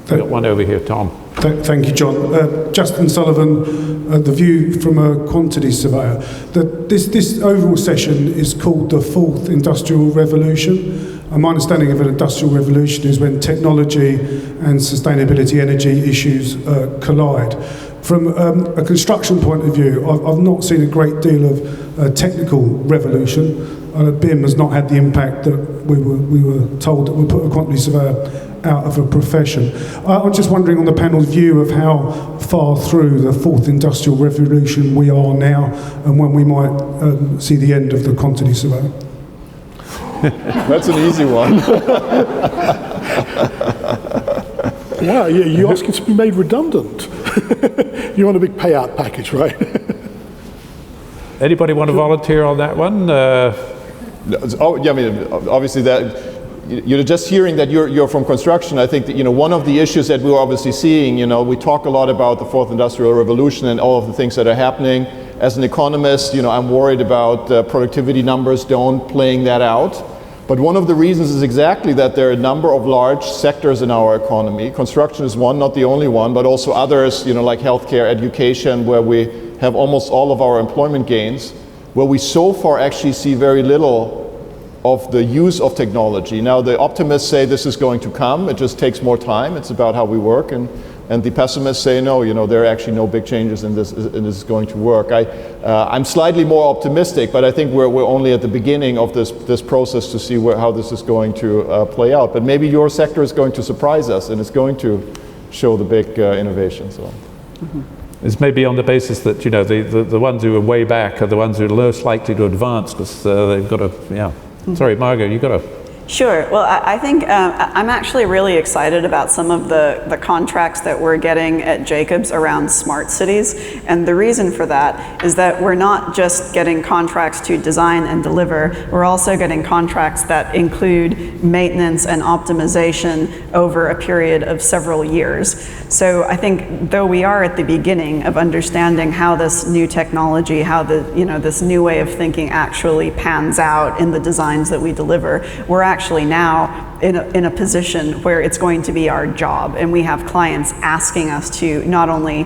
We've got one over here, Tom. Thank you, John. Justin Sullivan, The View from a Quantity Surveyor. This overall session is called the Fourth Industrial Revolution. And my understanding of an industrial revolution is when technology and sustainability energy issues collide. From a construction point of view, I've not seen a great deal of technical revolution. BIM has not had the impact that we were told that would put a quantity surveyor out of a profession. I'm just wondering on the panel's view of how far through the fourth industrial revolution we are now, and when we might see the end of the quantity surveyor. That's an easy one. Wow, you're asking to be made redundant. You want a big payout package, right? Anybody want to volunteer on that one? Oh, yeah, I mean, obviously that, just hearing that you're from construction, I think that, one of the issues that we're obviously seeing, we talk a lot about the fourth industrial revolution and all of the things that are happening. As an economist, I'm worried about productivity numbers don't playing that out. But one of the reasons is exactly that there are a number of large sectors in our economy. Construction is one, not the only one, but also others, like healthcare, education, where we have almost all of our employment gains, where we so far actually see very little of the use of technology. Now, the optimists say this is going to come, it just takes more time, it's about how we work, and the pessimists say no, there are actually no big changes in this is going to work. I'm slightly more optimistic, but I think we're only at the beginning of this process to see how this is going to play out. But maybe your sector is going to surprise us and it's going to show the big innovation. So. Mm-hmm. It's maybe on the basis that, the ones who are way back are the ones who are most likely to advance because they've got to, yeah. Mm-hmm. Sorry, Margot, you've got to. Sure. Well, I think I'm actually really excited about some of the contracts that we're getting at Jacobs around smart cities. And the reason for that is that we're not just getting contracts to design and deliver, we're also getting contracts that include maintenance and optimization over a period of several years. So I think though we are at the beginning of understanding how this new technology, how this new way of thinking actually pans out in the designs that we deliver, we're actually now in a position where it's going to be our job, and we have clients asking us to not only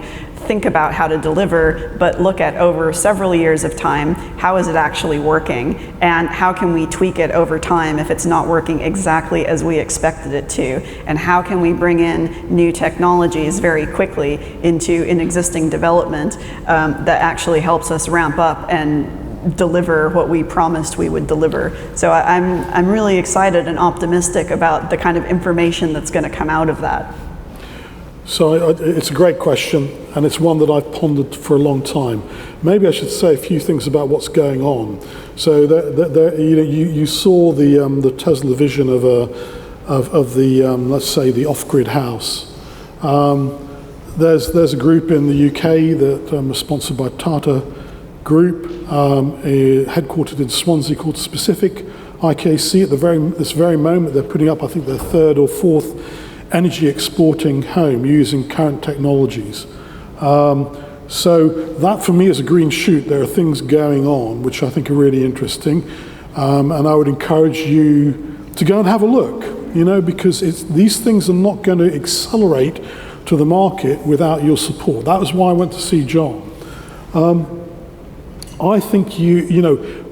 think about how to deliver, but look at over several years of time, how is it actually working, and how can we tweak it over time if it's not working exactly as we expected it to, and how can we bring in new technologies very quickly into an existing development that actually helps us ramp up and deliver what we promised we would deliver. So I'm really excited and optimistic about the kind of information that's going to come out of that. So it's a great question, and it's one that I've pondered for a long time. Maybe I should say a few things about what's going on. So you saw the Tesla vision of the let's say the off-grid house. There's a group in the UK that is sponsored by Tata Group, headquartered in Swansea, called Specific IKC. At this very moment, they're putting up, I think, their third or fourth energy exporting home using current technologies. So that for me is a green shoot. There are things going on which I think are really interesting, and I would encourage you to go and have a look, because these things are not going to accelerate to the market without your support. That was why I went to see John. I think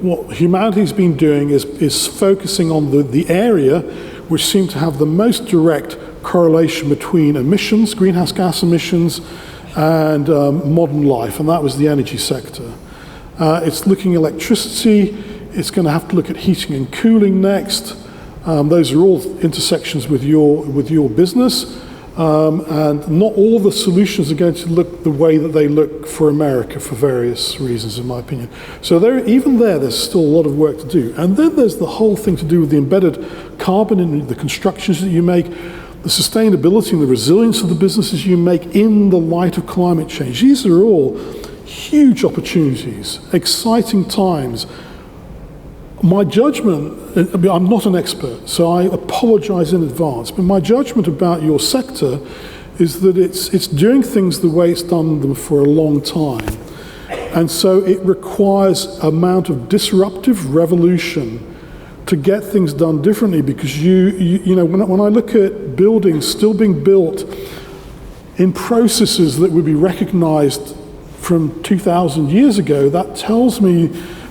what humanity's been doing is focusing on the area which seem to have the most direct correlation between emissions, greenhouse gas emissions, and modern life, and that was the energy sector. It's looking at electricity, it's going to have to look at heating and cooling next. Those are all intersections with your business. And not all the solutions are going to look the way that they look for America for various reasons, in my opinion. So there's still a lot of work to do. And then there's the whole thing to do with the embedded carbon in the constructions that you make, the sustainability and the resilience of the businesses you make in the light of climate change. These are all huge opportunities, exciting times. My judgment, I'm not an expert, so I apologize in advance, but my judgment about your sector is that it's doing things the way it's done them for a long time. And so it requires an amount of disruptive revolution to get things done differently, because when I look at buildings still being built in processes that would be recognized from 2,000 years ago, that tells me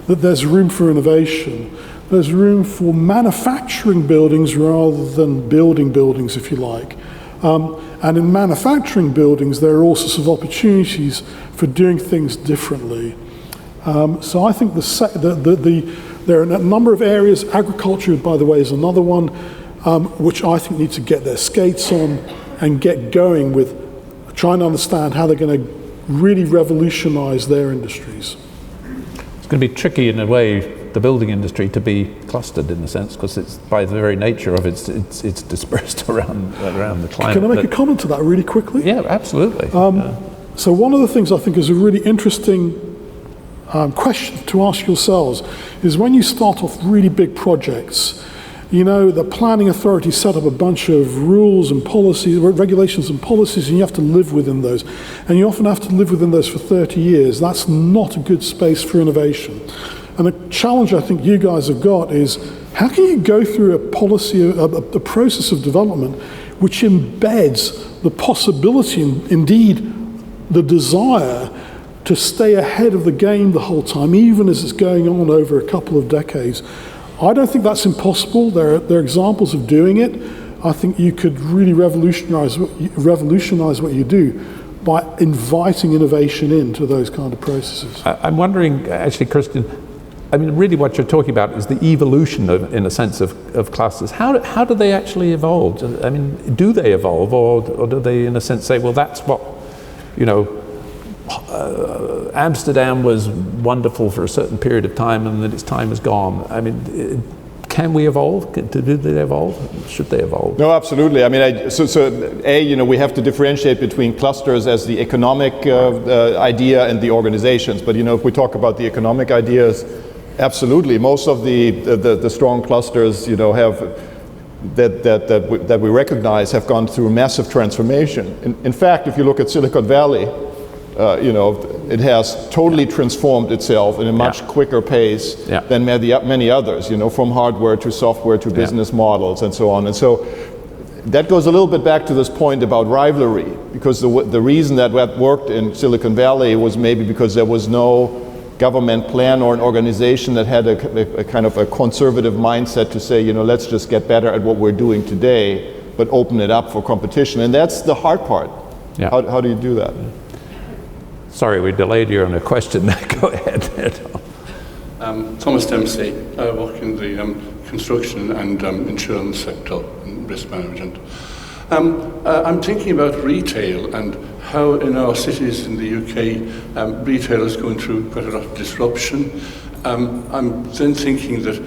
that there's room for innovation. There's room for manufacturing buildings rather than building buildings, if you like. And in manufacturing buildings, there are all sorts of opportunities for doing things differently. So I think there are a number of areas. Agriculture, by the way, is another one, which I think need to get their skates on and get going with trying to understand how they're going to really revolutionize their industries. It's going to be tricky in a way the building industry to be clustered in a sense, because it's by the very nature of it's dispersed around the climate. Can I make a comment to that really quickly? Yeah, absolutely. So one of the things I think is a really interesting question to ask yourselves is when you start off really big projects, you know, the planning authority set up a bunch of rules and policies, regulations and policies, and you have to live within those. And you often have to live within those for 30 years. That's not a good space for innovation. And the challenge I think you guys have got is, how can you go through a policy, a process of development which embeds the possibility, and indeed the desire, to stay ahead of the game the whole time, even as it's going on over a couple of decades? I don't think that's impossible. There are examples of doing it. I think you could really revolutionize what you do by inviting innovation into those kind of processes. I'm wondering, actually, Christian, I mean, really what you're talking about is the evolution, in a sense, of clusters. How do they actually evolve? I mean, do they evolve, or do they, in a sense, say, well, that's what, you know, Amsterdam was wonderful for a certain period of time and then its time is gone. I mean, can we evolve? Do they evolve? Should they evolve? No, absolutely. I mean, you know, we have to differentiate between clusters as the economic idea and the organizations. But, you know, if we talk about the economic ideas, absolutely. Most of the strong clusters, you know, have that we recognize have gone through massive transformation. In fact, if you look at Silicon Valley, you know, it has totally transformed itself in a much quicker pace than many others, you know, from hardware to software to business models and so on. And so that goes a little bit back to this point about rivalry, because the reason that worked in Silicon Valley was maybe because there was no government plan or an organization that had a kind of a conservative mindset to say, you know, let's just get better at what we're doing today, but open it up for competition. And that's the hard part. Yeah. How do you do that? Sorry, we delayed you on a question. Go ahead. Thomas Dempsey. I work in the construction and insurance sector in risk management. I'm thinking about retail and how in our cities in the UK retail is going through quite a lot of disruption. I'm then thinking that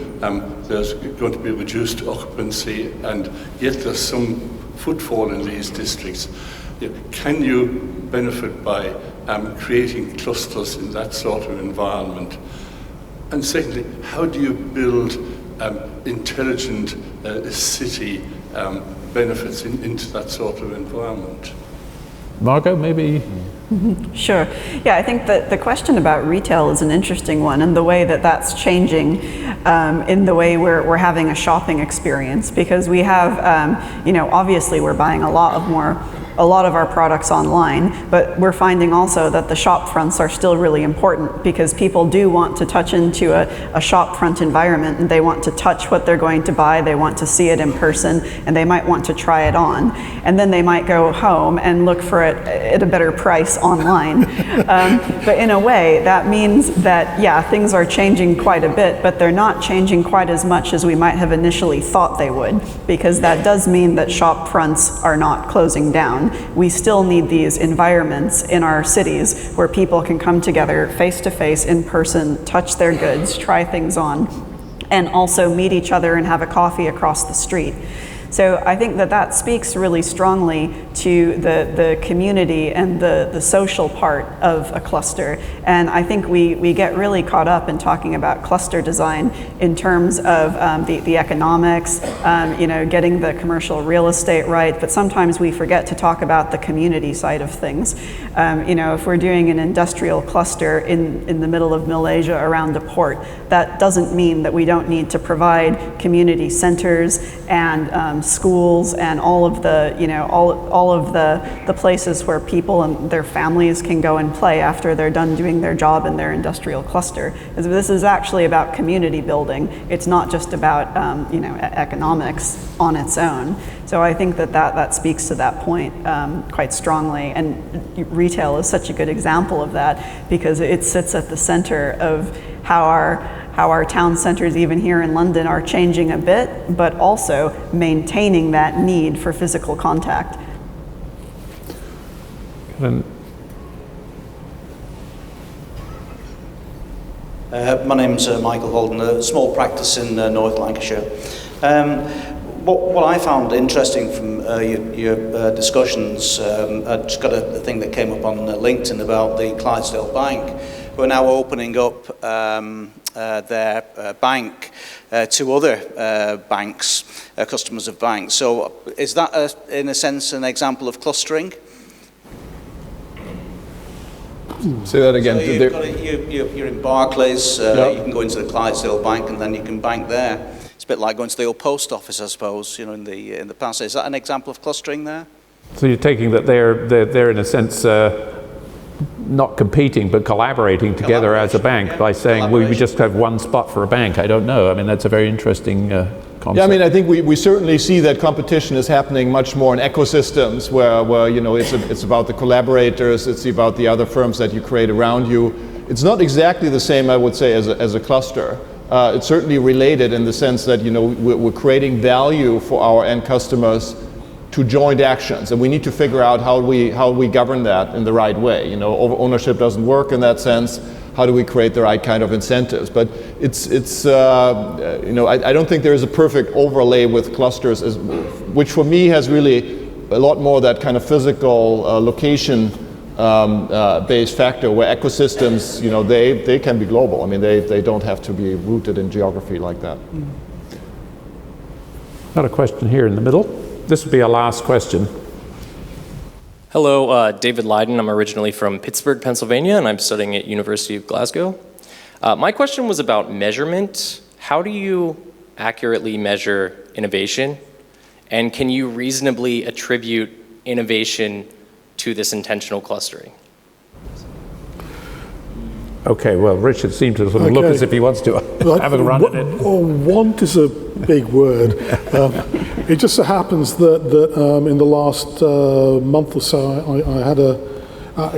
there's going to be reduced occupancy, and yet there's some footfall in these districts. Can you benefit by creating clusters in that sort of environment? And secondly, how do you build intelligent city benefits into that sort of environment? Margot, maybe? Sure. Yeah, I think that the question about retail is an interesting one, and the way that that's changing in the way we're having a shopping experience, because we have, you know, obviously we're buying a lot of our products online, but we're finding also that the shop fronts are still really important, because people do want to touch into a shop front environment, and they want to touch what they're going to buy, they want to see it in person, and they might want to try it on. And then they might go home and look for it at a better price online. But in a way, that means that, yeah, things are changing quite a bit, but they're not changing quite as much as we might have initially thought they would, because that does mean that shop fronts are not closing down. We still need these environments in our cities where people can come together face to face in person, touch their goods, try things on, and also meet each other and have a coffee across the street. So I think that speaks really strongly to the community and the social part of a cluster. And I think we get really caught up in talking about cluster design in terms of the economics, you know, getting the commercial real estate right, but sometimes we forget to talk about the community side of things. You know, if we're doing an industrial cluster in the middle of Malaysia around a port, that doesn't mean that we don't need to provide community centers and schools and all of the, you know, all of the places where people and their families can go and play after they're done doing their job in their industrial cluster. This is actually about community building. It's not just about you know, economics on its own. So I think that speaks to that point quite strongly, and retail is such a good example of that, because it sits at the center of how our town centers, even here in London, are changing a bit, but also maintaining that need for physical contact. My name's Michael Holden, a small practice in North Lancashire. What I found interesting from your discussions, I just got a thing that came up on LinkedIn about the Clydesdale Bank, who are now opening up their bank to other banks, customers of banks. So is that, in a sense, an example of clustering? Say that again. So you're in Barclays, you can go into the Clydesdale Bank and then you can bank there. It's a bit like going to the old post office, I suppose, in the past. Is that an example of clustering there? So you're taking that they're in a sense not competing but collaborating together as a bank by saying we just have one spot for a bank. I don't know. I mean, that's a very interesting concept. Yeah, I mean, I think we certainly see that competition is happening much more in ecosystems where it's about the collaborators, it's about the other firms that you create around you. It's not exactly the same, I would say, as a cluster. It's certainly related in the sense that we're creating value for our end customers to joint actions, and we need to figure out how we govern that in the right way. Ownership doesn't work in that sense. How do we create the right kind of incentives? But I don't think there is a perfect overlay with clusters, which for me has really a lot more that kind of physical location based factor, where ecosystems, they can be global. I mean, they don't have to be rooted in geography like that. Got a question here in the middle. This will be our last question. Hello, David Leiden. I'm originally from Pittsburgh, Pennsylvania, and I'm studying at University of Glasgow. My question was about measurement. How do you accurately measure innovation? And can you reasonably attribute innovation to this intentional clustering? Okay, well, Richard seemed to sort of look as if he wants to have a run at it. Want is a big word. It just so happens that in the last month or so, I had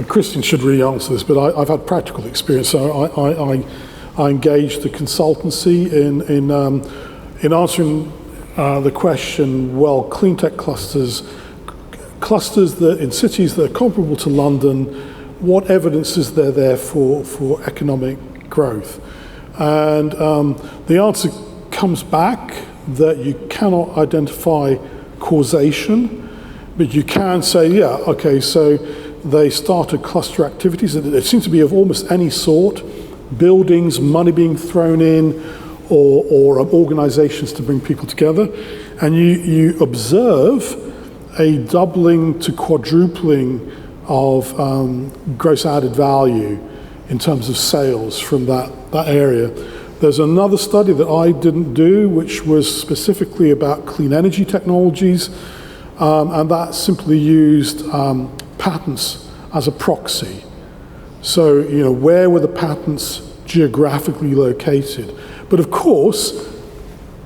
Christian should really answer this, but I've had practical experience. So I engaged the consultancy in answering the question, well, clean tech clusters that in cities that are comparable to London, what evidence is there for economic growth? And the answer comes back that you cannot identify causation, but you can say, yeah, okay, so they started cluster activities. It seems to be of almost any sort, buildings, money being thrown in, or organizations to bring people together. And you observe a doubling to quadrupling of gross added value in terms of sales from that area. There's another study that I didn't do, which was specifically about clean energy technologies, and that simply used patents as a proxy. So, where were the patents geographically located? But of course,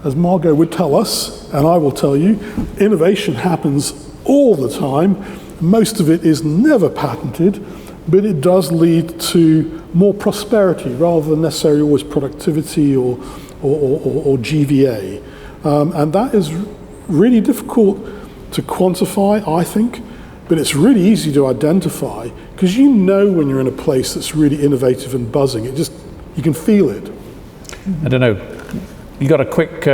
as Margot would tell us, and I will tell you, innovation happens all the time. Most of it is never patented, but it does lead to more prosperity rather than necessarily always productivity or GVA. And that is really difficult to quantify, I think, but it's really easy to identify because when you're in a place that's really innovative and buzzing. You can feel it. I don't know. You got a quick...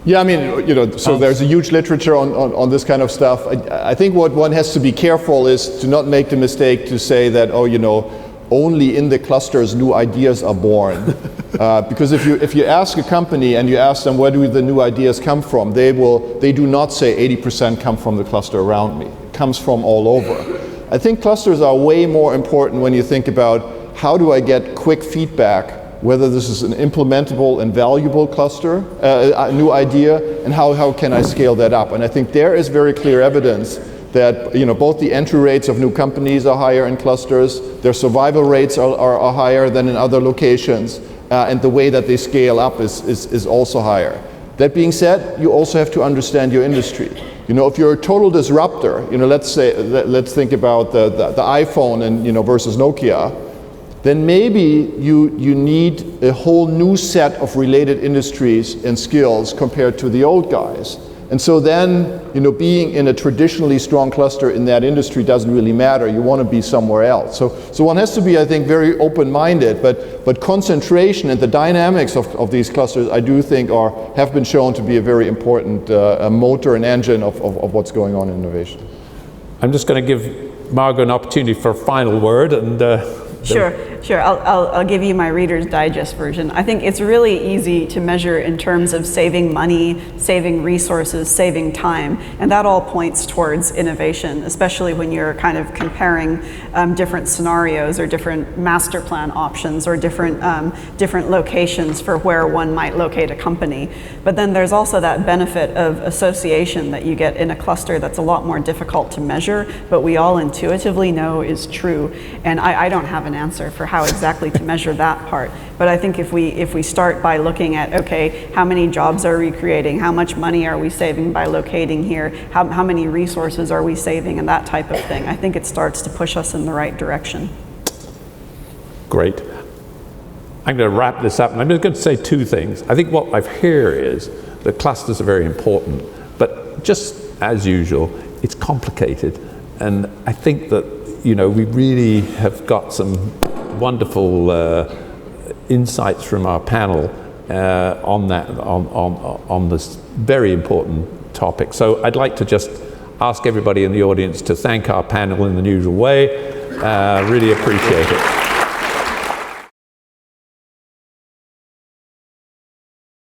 Yeah, I mean, so there's a huge literature on this kind of stuff. I think what one has to be careful is to not make the mistake to say that, only in the clusters new ideas are born. Because if you ask a company and you ask them where do the new ideas come from, they do not say 80% come from the cluster around me. It comes from all over. I think clusters are way more important when you think about how do I get quick feedback, whether this is an implementable and valuable cluster, a new idea, and how can I scale that up. And I think there is very clear evidence that both the entry rates of new companies are higher in clusters, their survival rates are higher than in other locations, and the way that they scale up is also higher. That being said, you also have to understand your industry. If you're a total disruptor, let's think about the iPhone and versus Nokia, then maybe you need a whole new set of related industries and skills compared to the old guys. And so then, being in a traditionally strong cluster in that industry doesn't really matter. You want to be somewhere else. So one has to be, I think, very open-minded, but concentration and the dynamics of these clusters, I do think, have been shown to be a very important motor and engine of what's going on in innovation. I'm just going to give Margot an opportunity for a final word, and Sure. I'll give you my Reader's Digest version. I think it's really easy to measure in terms of saving money, saving resources, saving time, and that all points towards innovation, especially when you're kind of comparing different scenarios or different master plan options or different locations for where one might locate a company. But then there's also that benefit of association that you get in a cluster that's a lot more difficult to measure, but we all intuitively know is true. And I don't have an answer for how exactly to measure that part. But I think if we start by looking at, okay, how many jobs are we creating? How much money are we saving by locating here? How many resources are we saving, and that type of thing, I think it starts to push us in the right direction. Great. I'm going to wrap this up, and I'm just going to say two things. I think what I've heard is that clusters are very important, but just as usual, it's complicated. And I think that we really have got some wonderful insights from our panel on this very important topic. So I'd like to just ask everybody in the audience to thank our panel in the usual way. Really appreciate it.